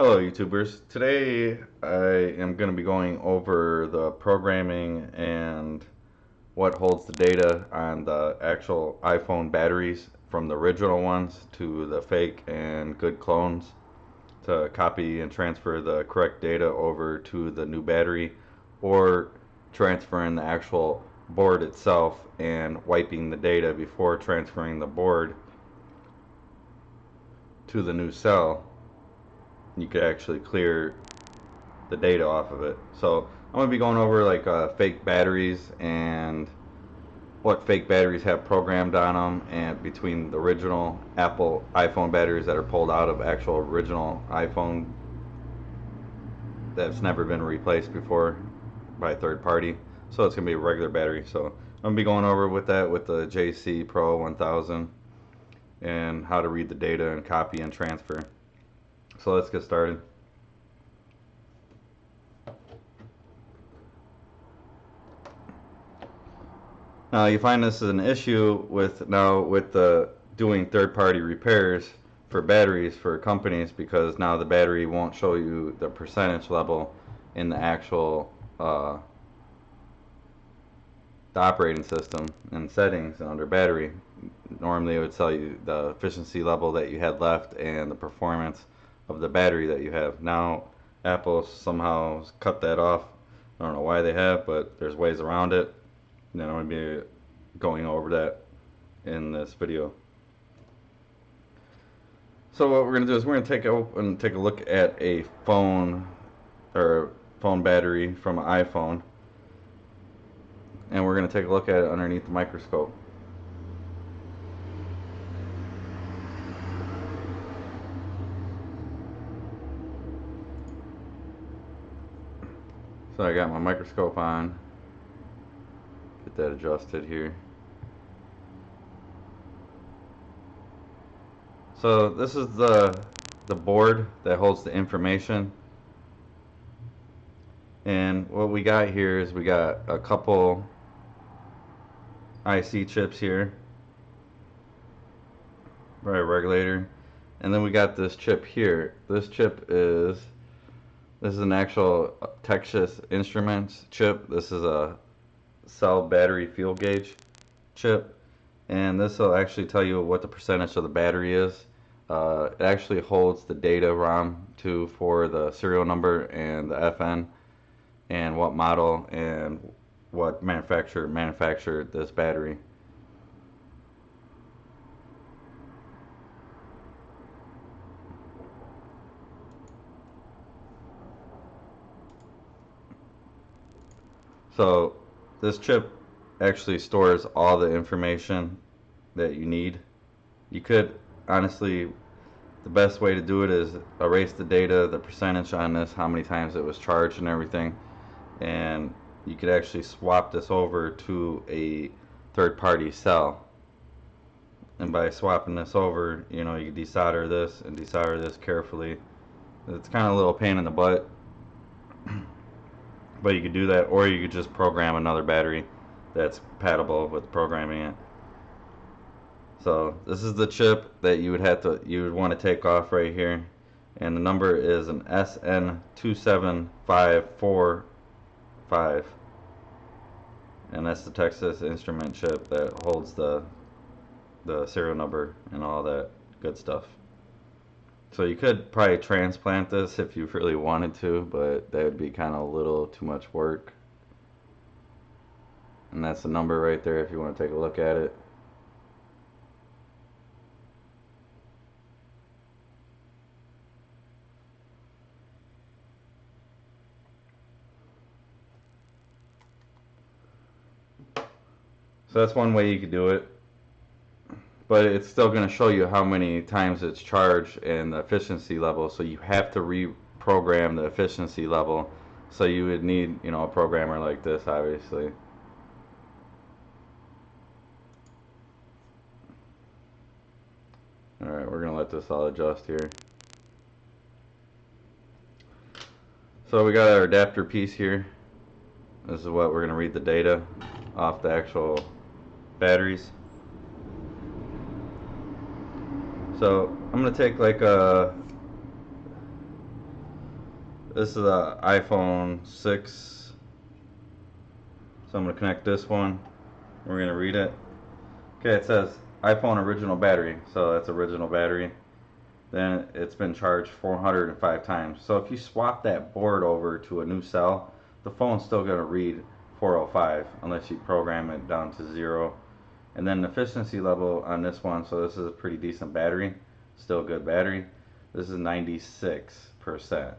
Hello YouTubers. Today I am going to be going over the programming and what holds the data on the actual iPhone batteries from the original ones to the fake and good clones to copy and transfer the correct data over to the new battery, or transferring the actual board itself and wiping the data before transferring the board to the new cell. You could actually clear the data off of it. So I'm going to be going over like fake batteries and what fake batteries have programmed on them, and between the original Apple iPhone batteries that are pulled out of actual original iPhone that's never been replaced before by a third party. So it's going to be a regular battery. So I'm going to be going over with that with the JC Pro 1000 and how to read the data and copy and transfer. So let's get started. Now you find this is an issue with the doing third-party repairs for batteries for companies, because now the battery won't show you the percentage level in the actual the operating system and settings and under battery. Normally it would tell you the efficiency level that you had left and the performance of the battery that you have. Now Apple somehow cut that off. I don't know why they have, but there's ways around it. And I'm going to be going over that in this video. So what we're going to do is we're going to take a look at a phone or phone battery from an iPhone, and we're going to take a look at it underneath the microscope. So I got my microscope on. Get that adjusted here. So this is the board that holds the information, and what we got here is we got a couple IC chips here, right, regulator, and then we got this chip here. This is an actual Texas Instruments chip. This is a cell battery fuel gauge chip, and this will actually tell you what the percentage of the battery is. It actually holds the data ROM too for the serial number and the FN and what model and what manufacturer manufactured this battery. So this chip actually stores all the information that you need. You could honestly, the best way to do it is erase the data, the percentage on this, how many times it was charged and everything, and you could actually swap this over to a third-party cell. And by swapping this over, you know, you desolder this and desolder this carefully. It's kind of a little pain in the butt, but you could do that, or you could just program another battery that's compatible with programming it. So this is the chip that you would want to take off right here, and the number is an SN27545, and that's the Texas Instrument chip that holds the serial number and all that good stuff. So you could probably transplant this if you really wanted to, but that would be kind of a little too much work. And that's the number right there if you want to take a look at it. So that's one way you could do it, but it's still going to show you how many times it's charged and the efficiency level, so you have to reprogram the efficiency level. So you would need, you know, a programmer like this, obviously. Alright, we're going to let this all adjust here. So we got our adapter piece here. This is what we're going to read the data off the actual batteries. So I'm going to take like a This is a iPhone 6. So I'm going to connect this one. We're going to read it. Okay, it says iPhone original battery. So that's original battery. Then it's been charged 405 times. So if you swap that board over to a new cell, the phone's still going to read 405 unless you program it down to 0. And then the efficiency level on this one, so this is a pretty decent battery, still good battery. This is 96%.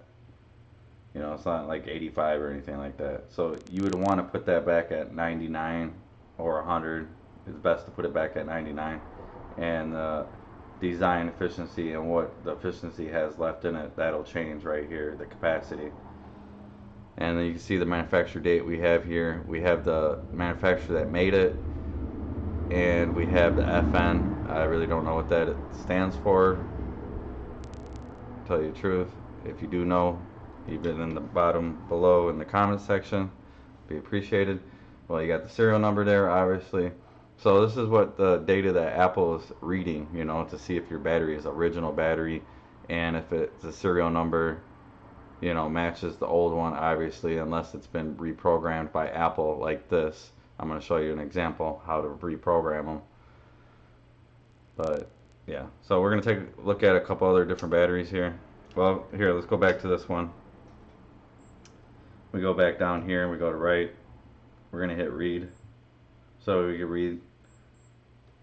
You know, it's not like 85 or anything like that. So you would want to put that back at 99 or 100. It's best to put it back at 99. And design efficiency and what the efficiency has left in it, that'll change right here, the capacity. And then you can see the manufacturer date we have here. We have the manufacturer that made it, and we have the FN. I really don't know what that stands for, to tell you the truth. If you do know, even in the bottom below in the comment section, be appreciated. Well, you got the serial number there, obviously. So this is what the data that Apple is reading, you know, to see if your battery is original battery, and if it's a serial number, you know, matches the old one, obviously, unless it's been reprogrammed by Apple like this. I'm going to show you an example how to reprogram them. But yeah, so we're going to take a look at a couple other different batteries here. Well, here, let's go back to this one. We go back down here and we go to right. We're going to hit read. So we can read.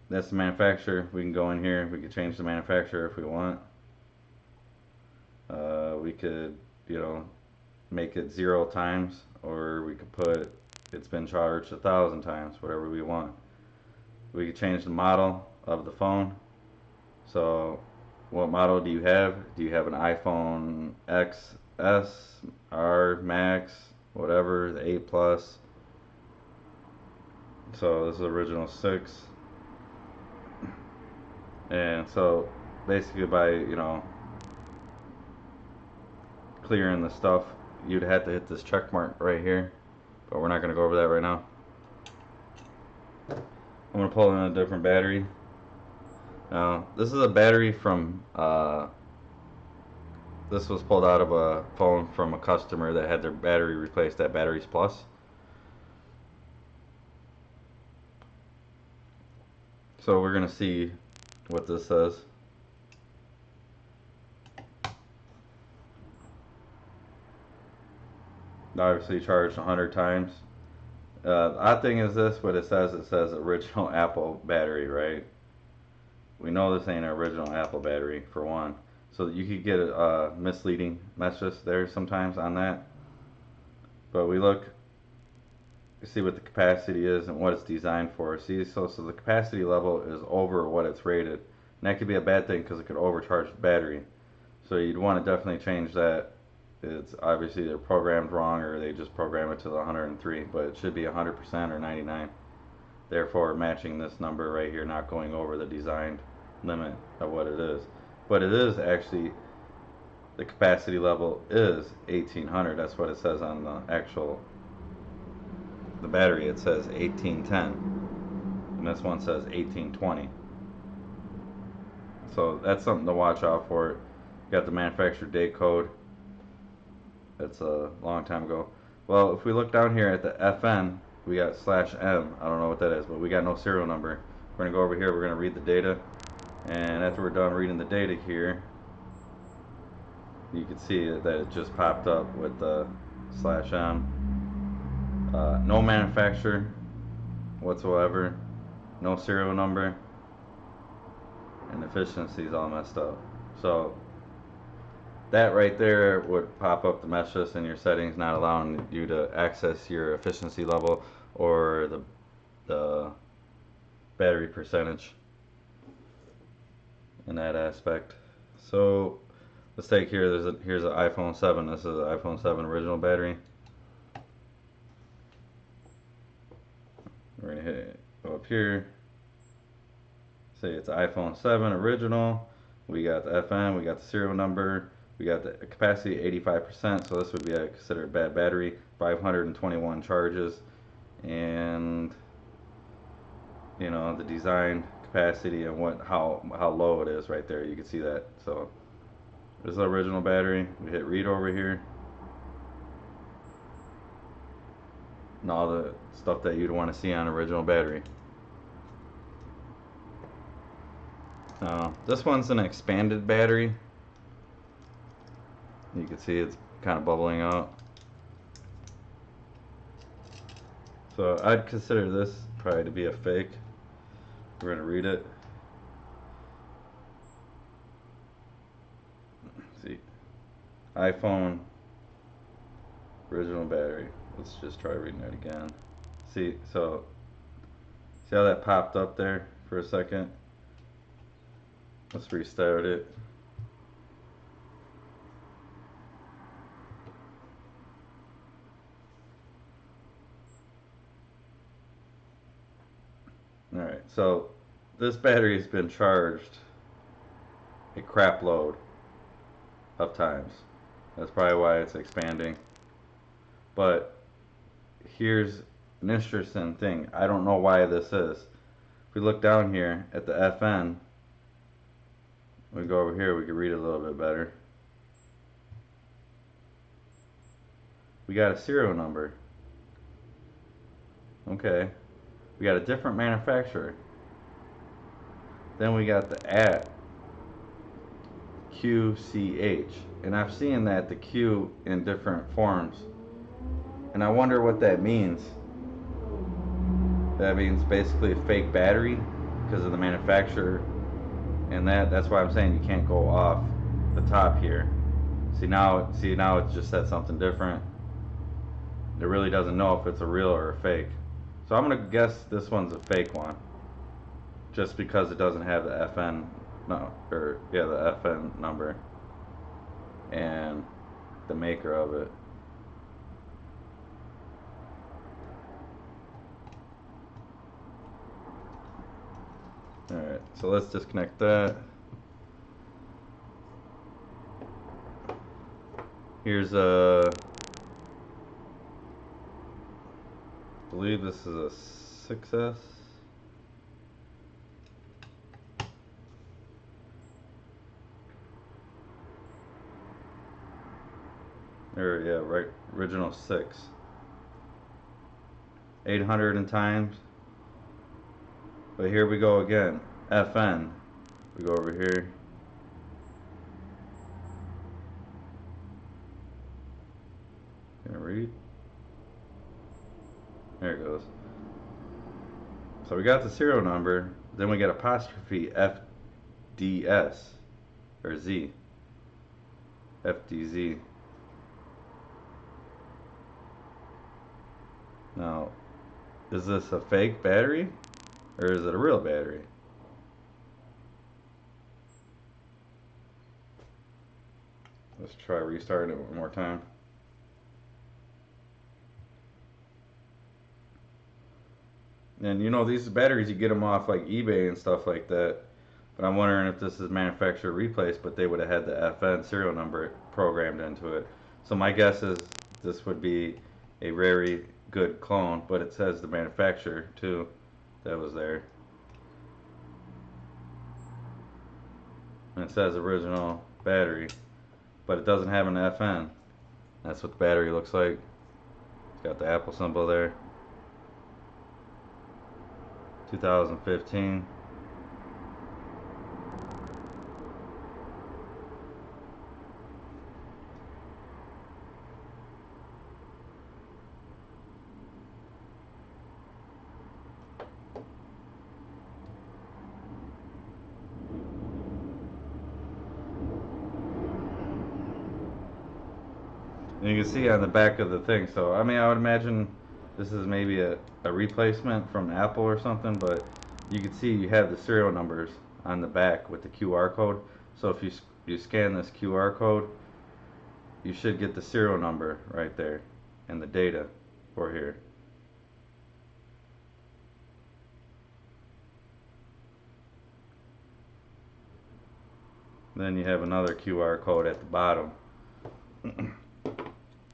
That's the manufacturer. We can go in here. We can change the manufacturer if we want. We could, you know, make it 0 times, or we could put it's been charged 1,000 times, whatever we want. We could change the model of the phone. So what model do you have? Do you have an iPhone XS, R, Max, whatever, the 8 Plus? So this is original 6. And so basically by, you know, clearing the stuff, you'd have to hit this check mark right here, but we're not going to go over that right now. I'm going to pull in a different battery. Now this is a battery from this was pulled out of a phone from a customer that had their battery replaced at Batteries Plus. So we're going to see what this says. Obviously charged 100 times. The odd thing is this, what it says original Apple battery, right? We know this ain't an original Apple battery, for one. So you could get a misleading message there sometimes on that. But we look, see what the capacity is and what it's designed for. See, so the capacity level is over what it's rated. And that could be a bad thing because it could overcharge the battery. So you'd want to definitely change that. It's obviously they're programmed wrong, or they just program it to the 103, but it should be 100% or 99. Therefore matching this number right here, not going over the designed limit of what it is. But it is actually, the capacity level is 1800. That's what it says on the actual, the battery. It says 1810, and this one says 1820. So that's something to watch out for. You got the manufacturer date code. That's a long time ago. Well, if we look down here at the FN, we got /M. I don't know what that is, but we got no serial number. We're going to go over here. We're going to read the data. And after we're done reading the data here, you can see that it just popped up with the /M. No manufacturer whatsoever. No serial number. And efficiency is all messed up. So that right there would pop up the message in your settings, not allowing you to access your efficiency level or the battery percentage in that aspect. So let's take here, here's an iPhone 7. This is an iPhone 7 original battery. We're going to go up here. Say it's iPhone 7 original. We got the FN, we got the serial number. We got the capacity 85%, so this would be considered a bad battery. 521 charges, and you know the design capacity and how low it is right there. You can see that. So this is the original battery. We hit read over here. and all the stuff that you'd want to see on original battery. This one's an expanded battery. You can see it's kind of bubbling out. So I'd consider this probably to be a fake. We're gonna read it. Let's see, iPhone original battery. Let's just try reading it again. See how that popped up there for a second? Let's restart it. Alright, so this battery has been charged a crap load of times. That's probably why it's expanding. But here's an interesting thing. I don't know why this is. If we look down here at the FN, we go over here, we can read it a little bit better. We got a serial number. Okay. We got a different manufacturer. Then we got the at QCH. And I've seen that the Q in different forms. And I wonder what that means. That means basically a fake battery because of the manufacturer. And that's why I'm saying you can't go off the top here. See now it just said something different. It really doesn't know if it's a real or a fake. So I'm gonna guess this one's a fake one, just because it doesn't have the FN, the FN number and the maker of it. Alright, so let's disconnect that. Here's I believe this is a 6S. Or yeah, right, original 6. 800 in times. But here we go again. FN. We go over here. Gonna read. There it goes. So we got the serial number, then we get apostrophe FDS or Z. FDZ. Now, is this a fake battery or is it a real battery? Let's try restarting it one more time. And you know, these batteries, you get them off like eBay and stuff like that. But I'm wondering if this is manufacturer replaced, but they would have had the FN serial number programmed into it. So my guess is this would be a very good clone, but it says the manufacturer too that was there. And it says original battery, but it doesn't have an FN. That's what the battery looks like. It's got the Apple symbol there. 2015. And you can see on the back of the thing, so I mean, I would imagine this is maybe a replacement from Apple or something, but you can see you have the serial numbers on the back with the QR code. So if you scan this QR code, you should get the serial number right there and the data for here. Then you have another QR code at the bottom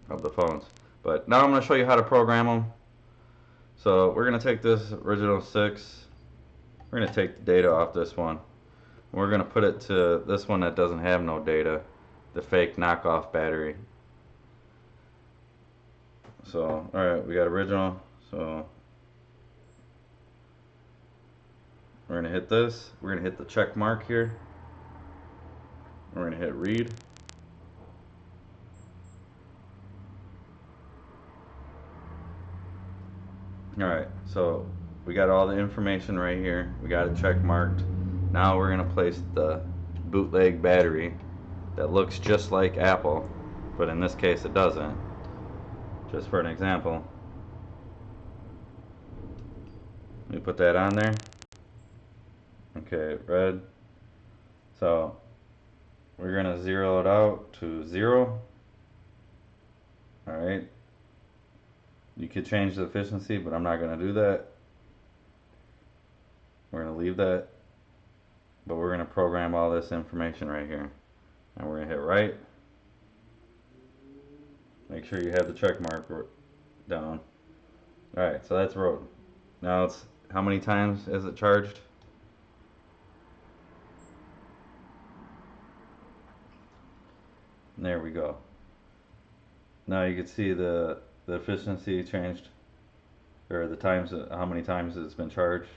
of the phones. But now I'm going to show you how to program them. So we're going to take this original 6, we're going to take the data off this one. We're going to put it to this one that doesn't have no data, the fake knockoff battery. So, alright, we got original. So, we're going to hit this. We're going to hit the check mark here. We're going to hit read. Alright, so we got all the information right here. We got it check marked. Now we're going to place the bootleg battery that looks just like Apple, but in this case it doesn't. Just for an example. We put that on there. Okay, red. So we're going to zero it out to 0. Alright. You could change the efficiency, but I'm not going to do that. We're going to leave that. But we're going to program all this information right here. And we're going to hit right. Make sure you have the check mark down. Alright, so that's wrote. Now it's, how many times is it charged? And there we go. Now you can see the efficiency changed, or the times, how many times it's been charged,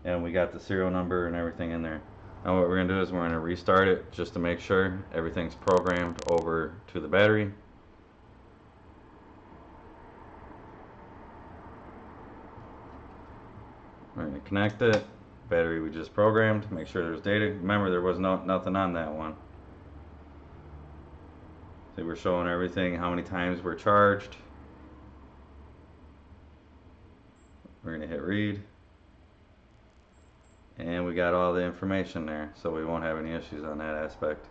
and we got the serial number and everything in there. Now what we're going to do is we're going to restart it just to make sure everything's programmed over to the battery. We're going to connect it. Battery we just programmed. Make sure there's data. Remember, there was nothing on that one. See, we're showing everything, how many times we're charged. We're going to hit read. And we got all the information there, so we won't have any issues on that aspect.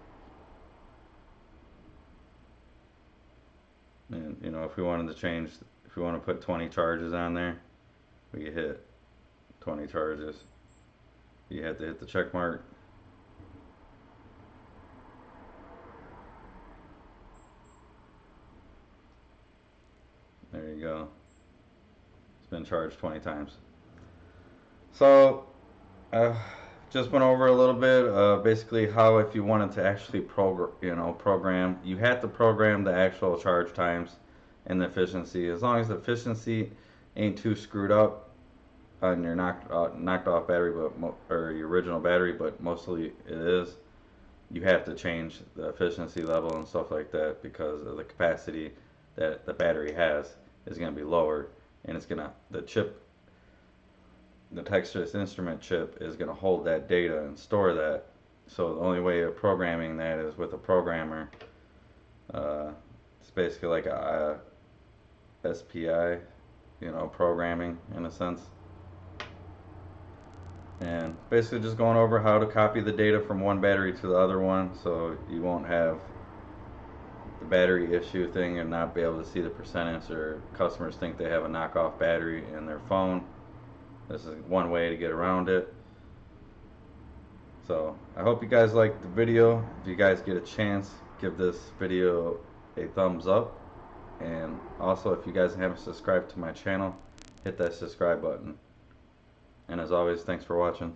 And you know, if we wanted to change, if we want to put 20 charges on there, we could hit 20 charges. You have to hit the check mark. There you go. It's been charged 20 times. So just went over a little bit basically how, if you wanted to actually program, you had to program the actual charge times and the efficiency. As long as the efficiency ain't too screwed up on your knocked off battery, or your original battery, but mostly it is, you have to change the efficiency level and stuff like that, because of the capacity that the battery has is going to be lower, and it's going to, the Texas Instrument chip is going to hold that data and store that. So the only way of programming that is with a programmer. It's basically like a SPI, programming in a sense. And basically just going over how to copy the data from one battery to the other one, so you won't have the battery issue thing and not be able to see the percentage, or customers think they have a knockoff battery in their phone. This is one way to get around it. So I hope you guys liked the video. If you guys get a chance, give this video a thumbs up. And also, if you guys haven't subscribed to my channel, hit that subscribe button. And as always, thanks for watching.